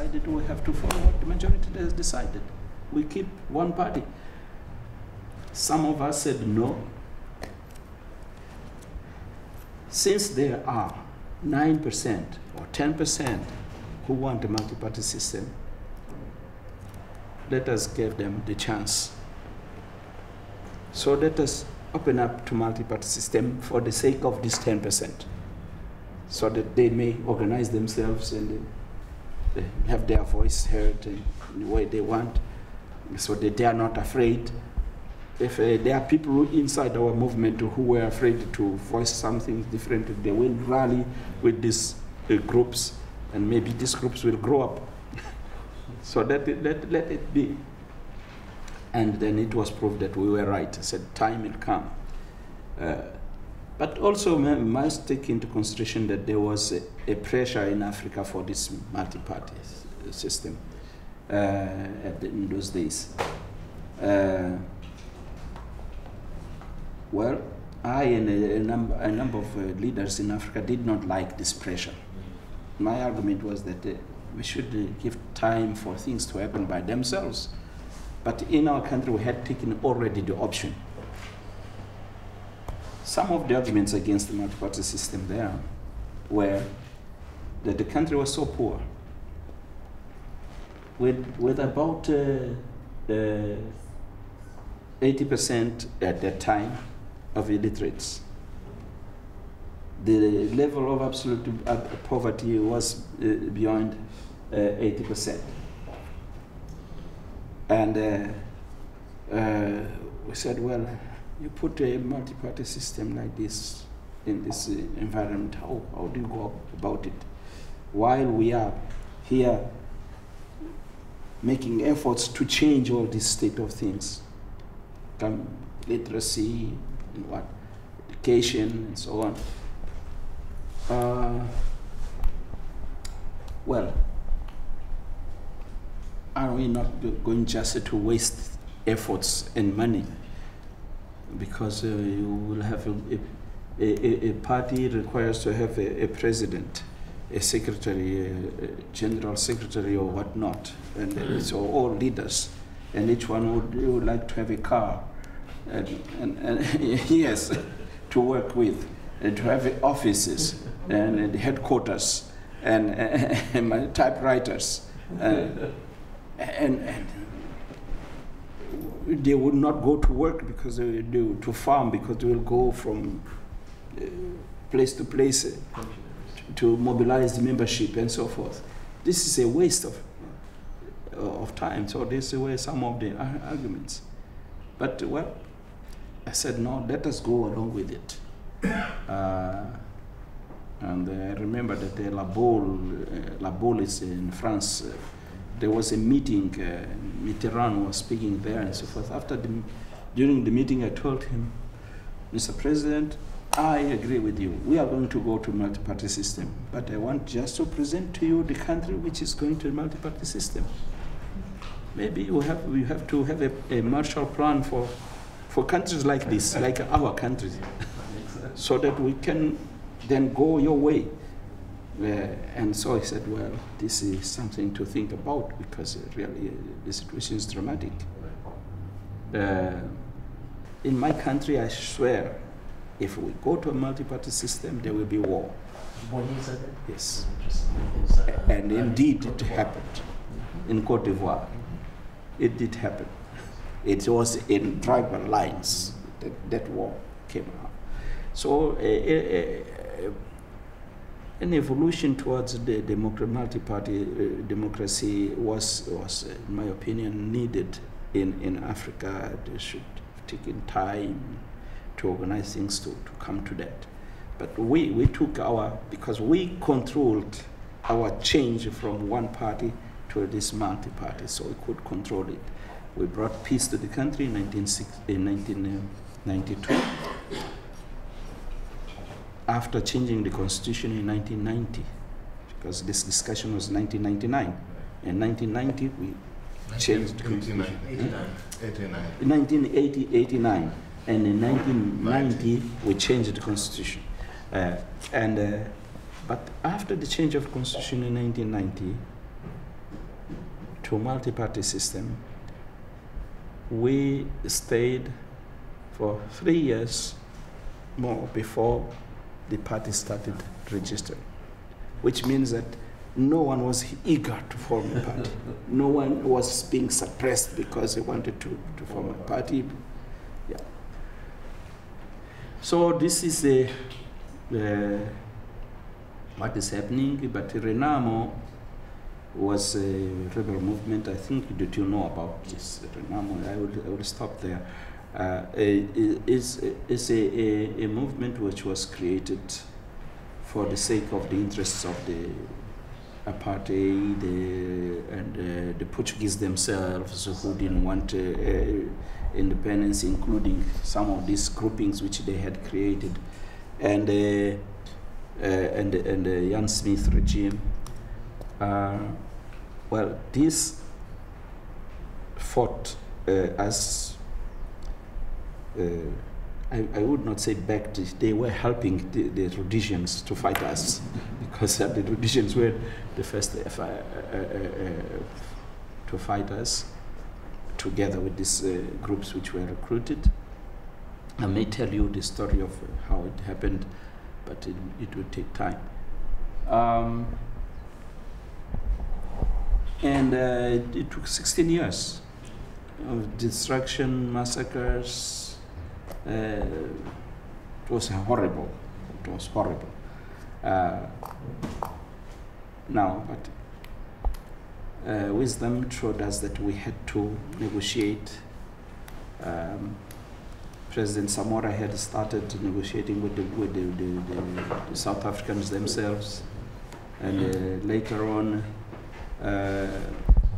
decided, we have to follow what the majority has decided. We keep one party. Some of us said no. Since there are 9% or 10% who want a multi-party system, let us give them the chance. So let us open up to multi-party system for the sake of this 10%, so that they may organize themselves and they have their voice heard in the way they want, so that they are not afraid. If there are people inside our movement who were afraid to voice something different, they will rally with these groups, and maybe these groups will grow up. So let it be. And then it was proved that we were right. I said time will come. But also we must take into consideration that there was a pressure in Africa for this multi-party system in those days. Well, I and a number of leaders in Africa did not like this pressure. My argument was that we should give time for things to happen by themselves. But in our country, we had taken already the option. Some of the arguments against the multi-party system there were that the country was so poor, with about 80% at that time of illiterates. The level of absolute poverty was beyond 80%. And we said, well, you put a multi-party system like this in this environment, how do you go about it? While we are here making efforts to change all this state of things, literacy, and what, education, and so on. Well, are we not going just to waste efforts and money? Because you will have a party requires to have a president, a secretary, a general secretary, or whatnot, and so all leaders, and each one would like to have a car, and yes, to work with, and to have offices and headquarters and typewriters, and they would not go to work because they do to farm, because they will go from place to place to mobilize the membership and so forth. This is a waste of time. So these were some of the arguments. But well, I said no, let us go along with it. And I remember that La Baule is in France. There was a meeting, Mitterrand was speaking there and so forth. During the meeting, I told him, Mr. President, I agree with you. We are going to go to multi-party system, but I want just to present to you the country which is going to a multi-party system. Maybe we have to have a Marshall Plan for countries like this, like our country, so that we can then go your way. And so I said, well, this is something to think about, because really the situation is dramatic. In my country, I swear, if we go to a multi-party system, there will be war. Yes. And indeed it happened in Cote d'Ivoire. It did happen. It was in tribal lines that war came out. So an evolution towards the multi-party democracy was, in my opinion, needed in Africa. They should have taken time to organize things to come to that. But we took because we controlled our change from one party to this multi-party, so we could control it. We brought peace to the country in 1992. After changing the constitution in 1990, because this discussion was 1999. In 1990, we changed the constitution. 1989. And in 1990, we changed the constitution. But after the change of constitution in 1990, to multi-party system, we stayed for 3 years more before the party started registering, which means that no one was eager to form a party. No one was being suppressed because they wanted to form a party. Yeah. So this is what is happening, but Renamo was a rebel movement. I think that you know about this Renamo. I will stop there. Is a movement which was created for the sake of the interests of the apartheid and the Portuguese themselves, who didn't want independence, including some of these groupings which they had created, and the Jan Smith regime. Well, this fought as I would not say backed, they were helping the Rhodesians to fight us, because the Rhodesians were the first to fight us, together with these groups which were recruited. I may tell you the story of how it happened, but it would take time. And it took 16 years of destruction, massacres. It was horrible. It was horrible. Now, but wisdom showed us that we had to negotiate. President Samora had started negotiating with the South Africans themselves, and later on,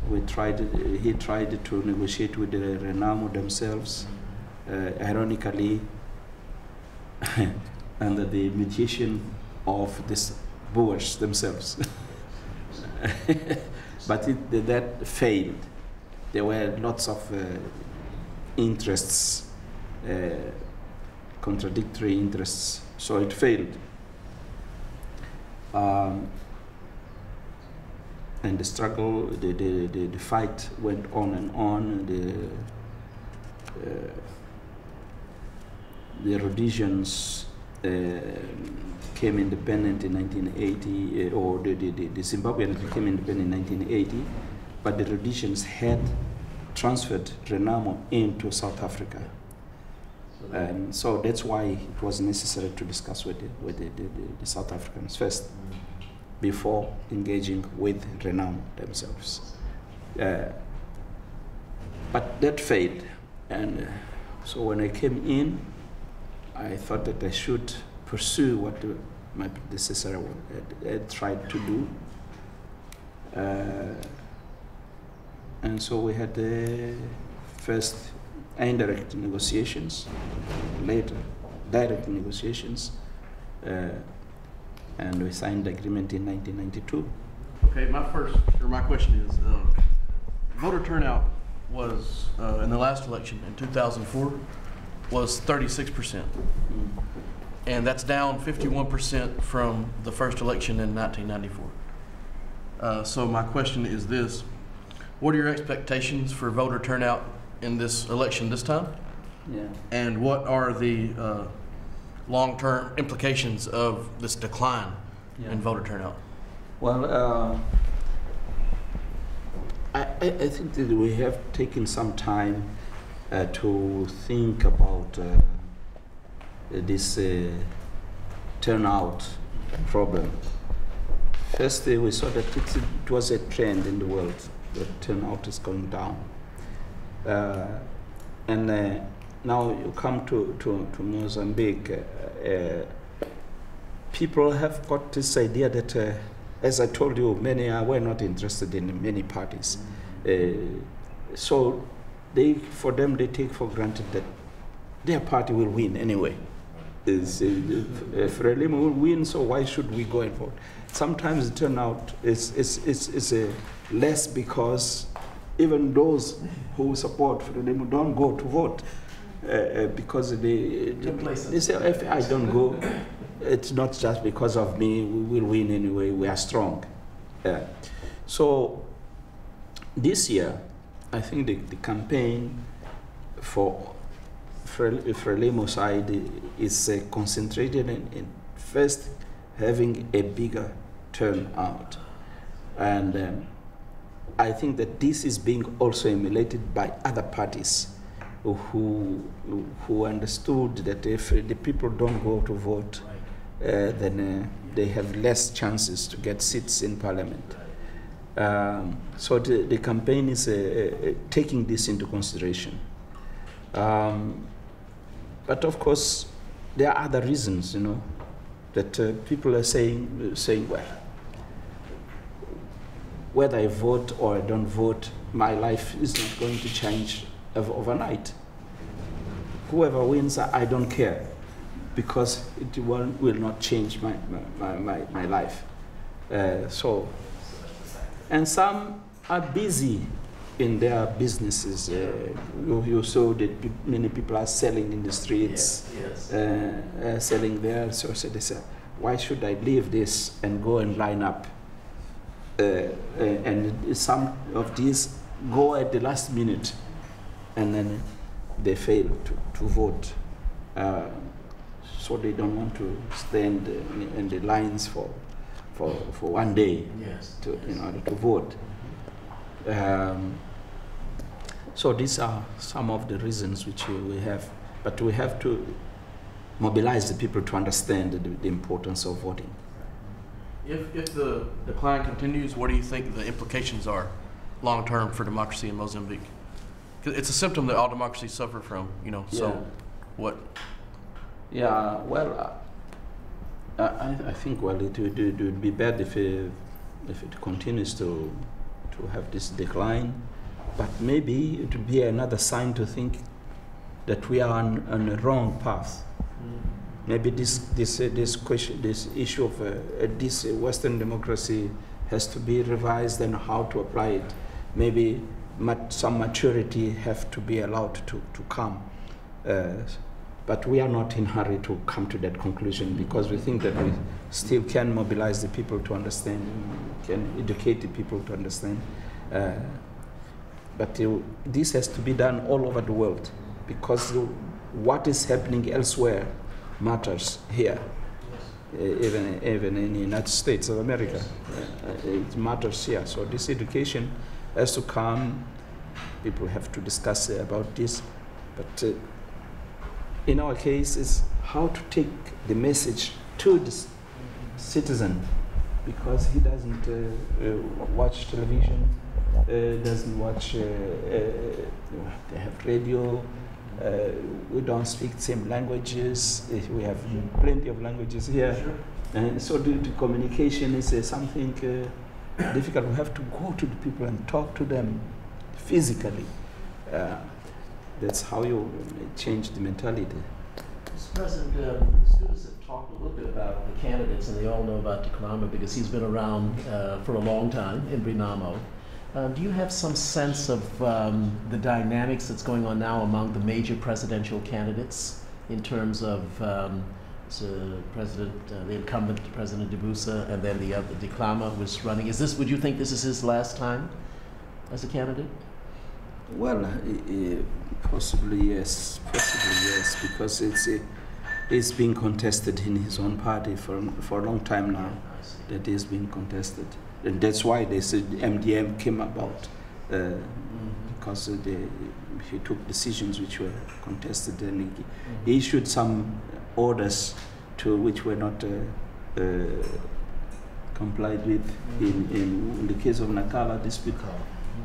he tried to negotiate with the Renamo themselves. Ironically, under the mediation of these Boers themselves. But that failed. There were lots of interests, contradictory interests, so it failed. And the struggle, the fight went on and on. The Rhodesians became independent in 1980, or the Zimbabweans became independent in 1980, but the Rhodesians had transferred Renamo into South Africa. And so that's why it was necessary to discuss with the South Africans first, before engaging with Renamo themselves. But that failed, and so when I came in, I thought that I should pursue what my predecessor had tried to do. And so we had the first indirect negotiations, later direct negotiations, and we signed the agreement in 1992. Okay, my question is, voter turnout was, in the last election in 2004, was 36%. And that's down 51% from the first election in 1994. So my question is this: what are your expectations for voter turnout in this election this time? Yeah. And what are the long-term implications of this decline in voter turnout? Well, I think that we have taken some time to think about this turnout problem. First, we saw that it was a trend in the world that turnout is going down. And now you come to Mozambique, people have got this idea that, as I told you, many were not interested in many parties. So for them, they take for granted that their party will win anyway. Frelimo will win, so why should we go and vote? Sometimes the turnout is less because even those who support Frelimo don't go to vote because they say, if I don't go, it's not just because of me, we will win anyway, we are strong. So this year, I think the campaign for Frelimo side is concentrated in first having a bigger turnout. And I think that this is being also emulated by other parties who understood that if the people don't go to vote, then they have less chances to get seats in parliament. So the campaign is taking this into consideration. But of course, there are other reasons, you know, that people are saying, well, whether I vote or I don't vote, my life is not going to change overnight. Whoever wins, I don't care, because it will not change my life. And some are busy in their businesses. You saw that many people are selling in the streets, selling there. So they say, why should I leave this and go and line up? And some of these go at the last minute, and then they fail to vote. So they don't want to stand in the lines for 1 day in order to vote. So these are some of the reasons which we have, but we have to mobilize the people to understand the importance of voting. If the decline continues, what do you think the implications are long term for democracy in Mozambique? 'Cause it's a symptom that all democracies suffer from, you know. So, what? Yeah, well, I think it would be bad if it continues to have this decline, but maybe it would be another sign to think that we are on a wrong path. Maybe this issue of this Western democracy has to be revised and how to apply it. Maybe some maturity have to be allowed to come. But we are not in a hurry to come to that conclusion, because we think that we still can mobilize the people to understand, can educate the people to understand. But this has to be done all over the world, because what is happening elsewhere matters here, even in the United States of America. It matters here. So this education has to come. People have to discuss about this. But in our case, is how to take the message to the citizen, because he doesn't watch television, doesn't watch, they have radio, we don't speak the same languages, we have plenty of languages here, and so the communication is something difficult. We have to go to the people and talk to them physically. That's how you change the mentality. Mr. President, the students have talked a little bit about the candidates, and they all know about Declama because he's been around for a long time in Renamo. Do you have some sense of the dynamics that's going on now among the major presidential candidates in terms of the incumbent President Debusa, and then the other Declama was running? Would you think this is his last time as a candidate? Well, possibly yes, because it's being contested in his own party for a long time now. That is being contested, and that's why they said MDM came about, because he took decisions which were contested, and he issued some orders which were not complied with. In the case of Nakala dispute,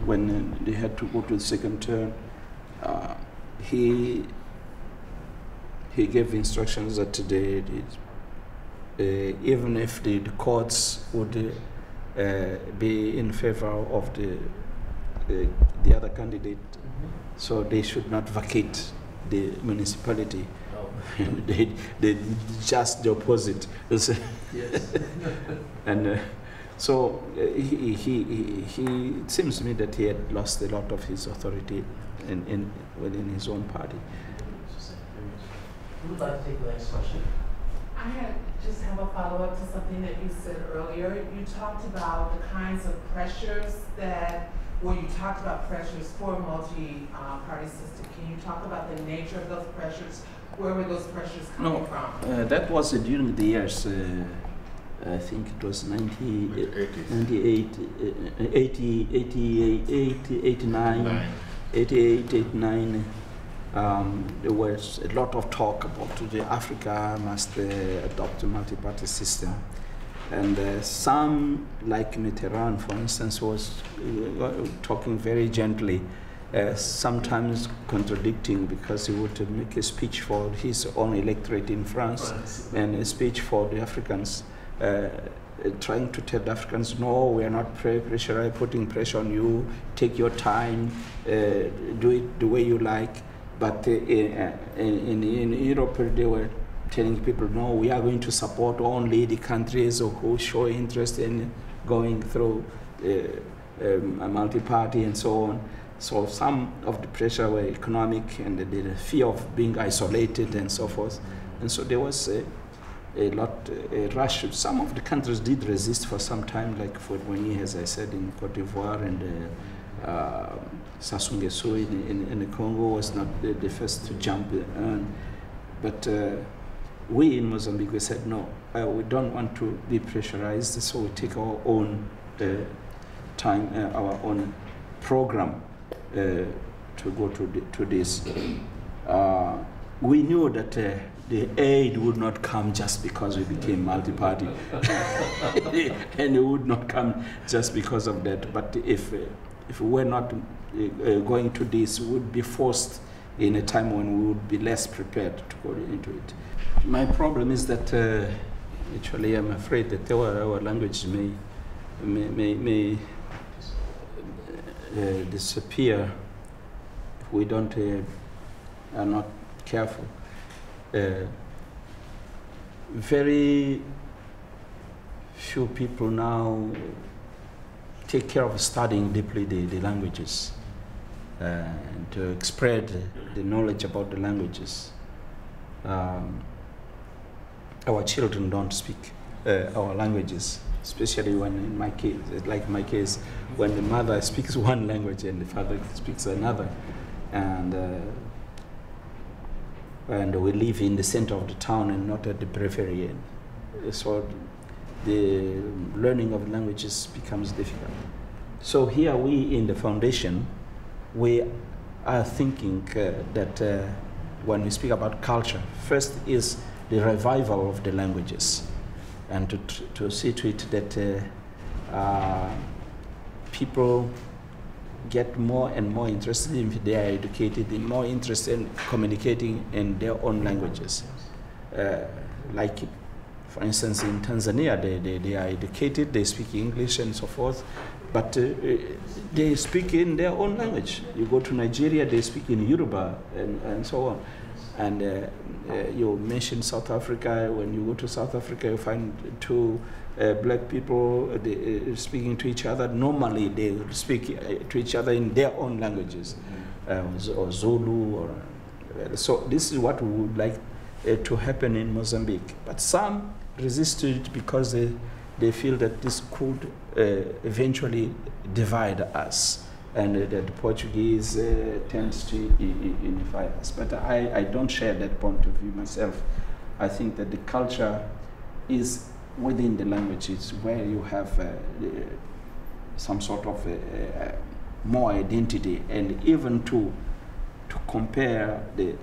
when they had to go to the second term, he gave instructions that even if the courts would be in favor of the other candidate, so they should not vacate the municipality. They just the opposite. And so it seems to me that he had lost a lot of his authority within his own party. Who would like to take the next question? I just have a follow-up to something that you said earlier. You talked about the kinds of pressures that where you talked about pressures for a multi-party system. Can you talk about the nature of those pressures? Where were those pressures coming from? That was during the years, I think it was 98, 88, 89, 88, 89. There was a lot of talk about Africa must adopt a multi-party system. And some, like Mitterrand, for instance, was talking very gently, sometimes contradicting, because he would make a speech for his own electorate in France and a speech for the Africans, trying to tell the Africans, no, we are not putting pressure on you, take your time, do it the way you like. But in Europe, they were telling people, no, we are going to support only the countries who show interest in going through a multi-party and so on. So some of the pressure were economic, and the fear of being isolated and so forth. And so there was a rush. Some of the countries did resist for some time, like Fort Wayne, as I said, in Cote d'Ivoire, and Sassou Nguesso in the Congo was not the first to jump. But we in Mozambique, we said, no, we don't want to be pressurized, so we take our own time, our own program to go to this. We knew that the aid would not come just because we became multi-party, and it would not come just because of that. But if we were not going to this, we would be forced in a time when we would be less prepared to go into it. My problem is that actually I'm afraid that our language may disappear if we are not careful. Very few people now take care of studying deeply the languages and to spread the knowledge about the languages. Our children don't speak our languages, especially when, in my case, like my case, when the mother speaks one language and the father speaks another, and we live in the center of the town and not at the periphery. So the learning of languages becomes difficult. So here we in the foundation, we are thinking that when we speak about culture, first is the revival of the languages, and to see to it that people get more and more interested if they are educated, and more interested in communicating in their own languages. Like, for instance, in Tanzania, they are educated, they speak English and so forth, but they speak in their own language. You go to Nigeria, they speak in Yoruba and so on. And you mentioned South Africa. When you go to South Africa, you find two black people speaking to each other. Normally, they speak to each other in their own languages, or Zulu. So this is what we would like to happen in Mozambique. But some resist it because they feel that this could eventually divide us, and that the Portuguese tends to unify us. But I don't share that point of view myself. I think that the culture is within the languages, where you have some sort of more identity, and even to compare the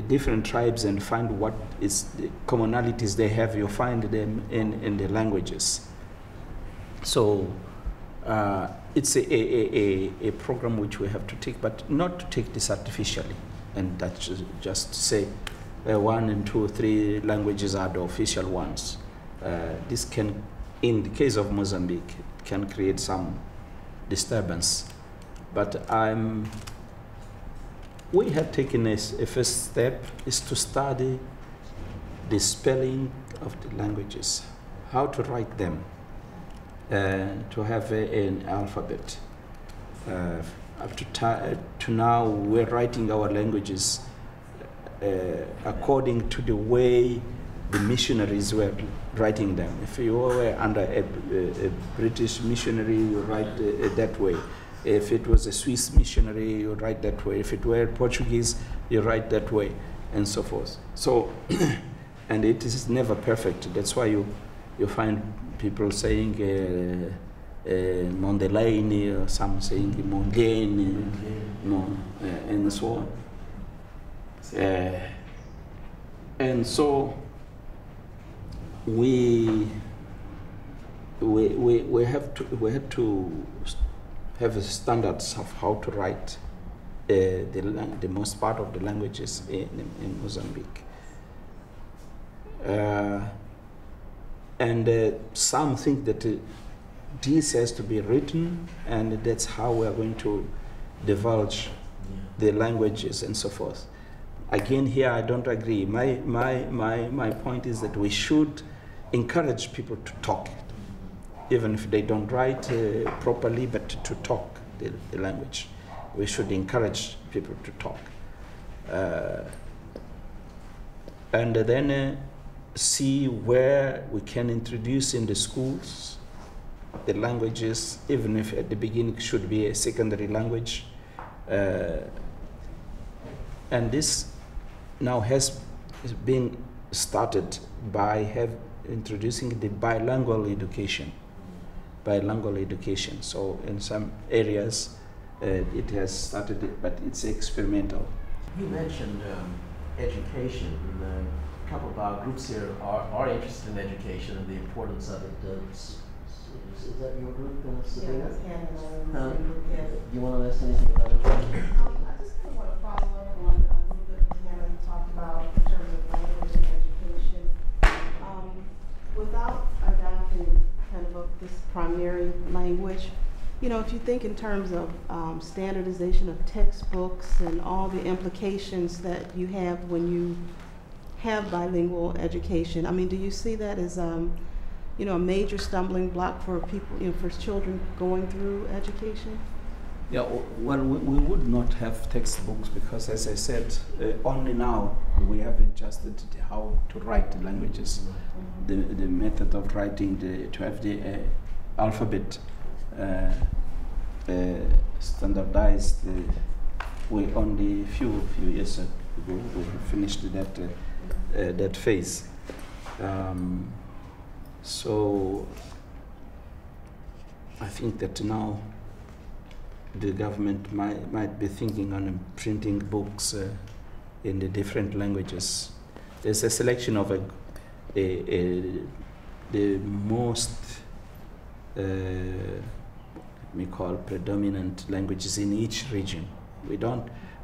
different tribes and find what is the commonalities they have, you find them in the languages. So it's a program which we have to take, but not to take this artificially, and that's just say 1 and 2 or 3 languages are the official ones. This can, in the case of Mozambique, can create some disturbance. But we have taken a first step is to study the spelling of the languages, how to write them, to have an alphabet. Up to now, we're writing our languages according to the way the missionaries were writing them. If you were under a British missionary, you write that way. If it was a Swiss missionary, you write that way. If it were Portuguese, you write that way, and so forth. So, and it is never perfect. That's why you find people saying Mondelaine, or some saying Mondane, and so on. And so we had to have standards of how to write the most part of the languages in Mozambique. And some think that this has to be written, and that's how we are going to divulge the languages and so forth. Again, here I don't agree. My point is that we should encourage people to talk, even if they don't write properly, but to talk the language. We should encourage people to talk. And then see where we can introduce in the schools the languages, even if at the beginning it should be a secondary language. And this now has been started by introducing the bilingual education. So in some areas it has started, but it's experimental. You mentioned education. A couple of our groups here are interested in education and the importance of it. Is that your group, Sabrina? Yes. You want to ask anything about it? I just kind of want to follow up on a little bit what Hannah talked about in terms of language and education. Without adopting kind of this primary language, you know, if you think in terms of standardization of textbooks and all the implications that you have when you have bilingual education, I mean, do you see that as you know, a major stumbling block for people, you know, for children going through education? Yeah, well, we would not have textbooks because, as I said, only now we have adjusted how to write the languages, the method of writing, to have the alphabet standardized. We only a few years ago we finished that phase. So I think that now the government might be thinking on printing books in the different languages. There's a selection of the most predominant languages in each region.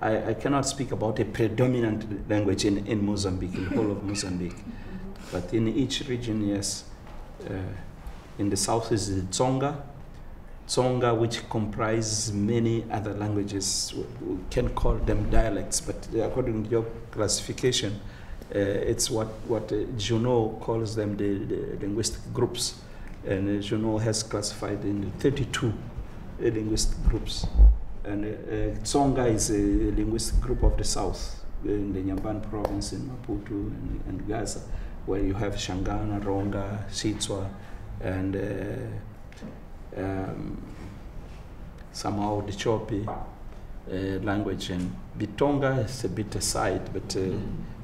I cannot speak about a predominant language in Mozambique, in the whole of Mozambique. But in each region, yes. In the south is the Tsonga, which comprises many other languages. We can call them dialects, but according to your classification, it's what Junot calls them the linguistic groups. And Junot has classified in 32 linguistic groups. And Tsonga is a linguistic group of the south, in the Nyambane province, in Maputo and Gaza, where you have Shangana, Ronga, Sitswa, and somehow the Chopi language. And Bitonga is a bit aside, but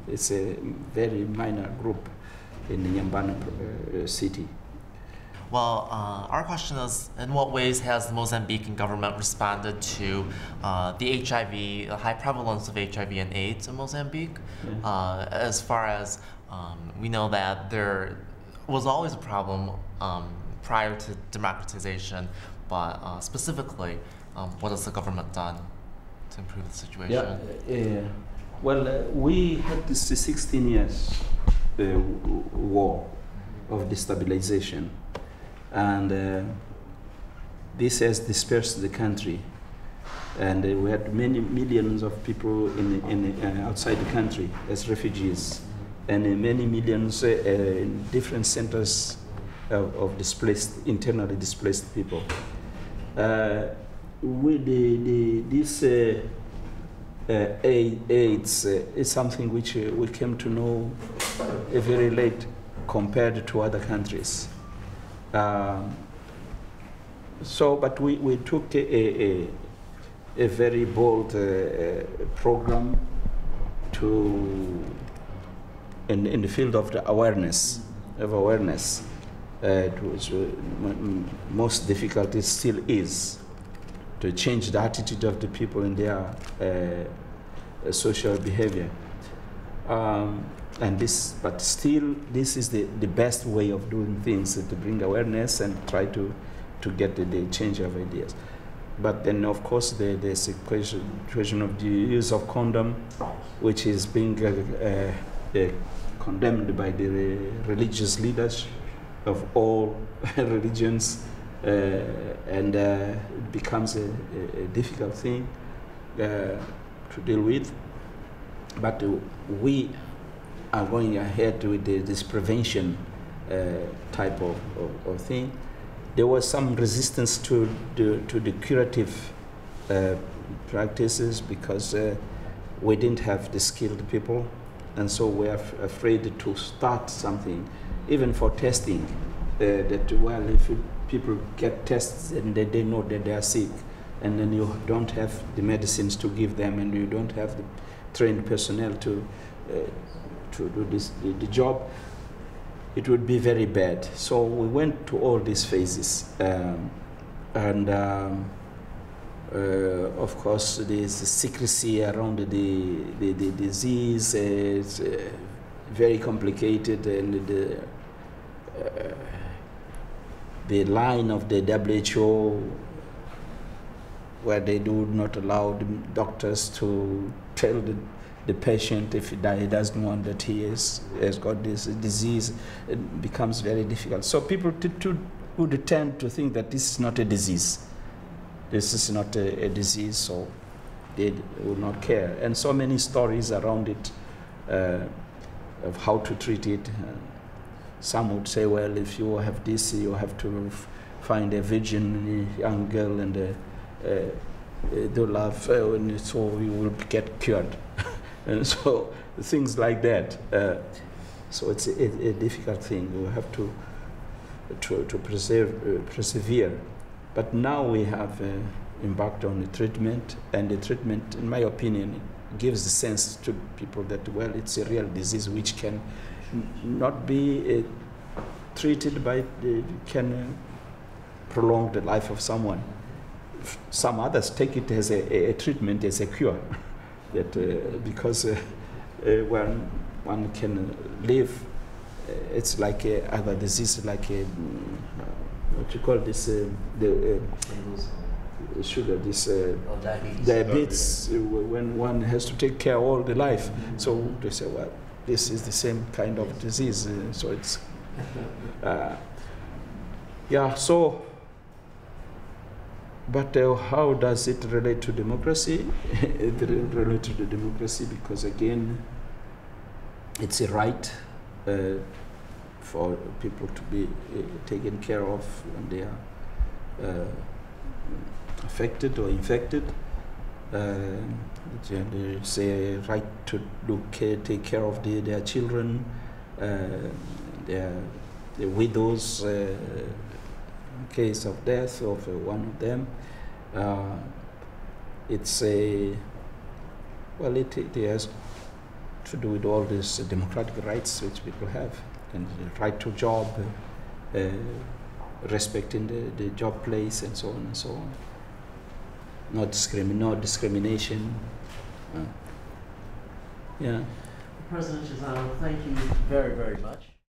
it's a very minor group in the Nyambane city. Well, our question is, in what ways has the Mozambican government responded to the HIV, the high prevalence of HIV and AIDS in Mozambique? Yeah. As far as we know that there was always a problem prior to democratization, but specifically, what has the government done to improve the situation? Yeah, well, we had this 16 years war of destabilization. And this has dispersed the country, and we had many millions of people outside the country as refugees, and many millions in different centers of internally displaced people. This AIDS is something which we came to know very late compared to other countries. But we took a very bold program in the field of the awareness. Most difficult it still is to change the attitude of the people in their social behavior. But still, this is the best way of doing things, to bring awareness and try to get the change of ideas. But then, of course, there's a question of the use of condom, which is being condemned by the religious leaders of all religions, and it becomes a difficult thing to deal with. But we are going ahead with this prevention type of thing. There was some resistance to the curative practices because we didn't have the skilled people, and so we are afraid to start something, even for testing. If people get tests and they know that they are sick, and then you don't have the medicines to give them, and you don't have the trained personnel to do the job, it would be very bad. So we went to all these phases, of course there's secrecy around the disease. It's very complicated, and the line of the WHO, where they do not allow the doctors to tell the patient if he doesn't want that he has got this disease, it becomes very difficult. So people would tend to think that this is not a disease. This is not a disease, so they would not care. And so many stories around it of how to treat it. Some would say, well, if you have this, you have to find a virgin young girl and do love, and so you will get cured. And so things like that. So it's a difficult thing. You have to persevere. But now we have embarked on the treatment, and the treatment, in my opinion, gives the sense to people that, well, it's a real disease which can not be treated by, can prolong the life of someone. Some others take it as a treatment, as a cure. That because when one can live, it's like other disease, like what you call this, the sugar, this diabetes, when one has to take care all the life. So they say, well, this is the same kind of disease, so it's yeah. So. But how does it relate to democracy? It relates to the democracy because, again, it's a right for people to be taken care of when they are affected or infected. There's a right to take care of their children, their widows, in case of death of one of them. It's a, well, it has to do with all these democratic rights which people have, and the right to job, respecting the job place, and so on and so on. No discrimination. Yeah. President Chissano, thank you very, very much.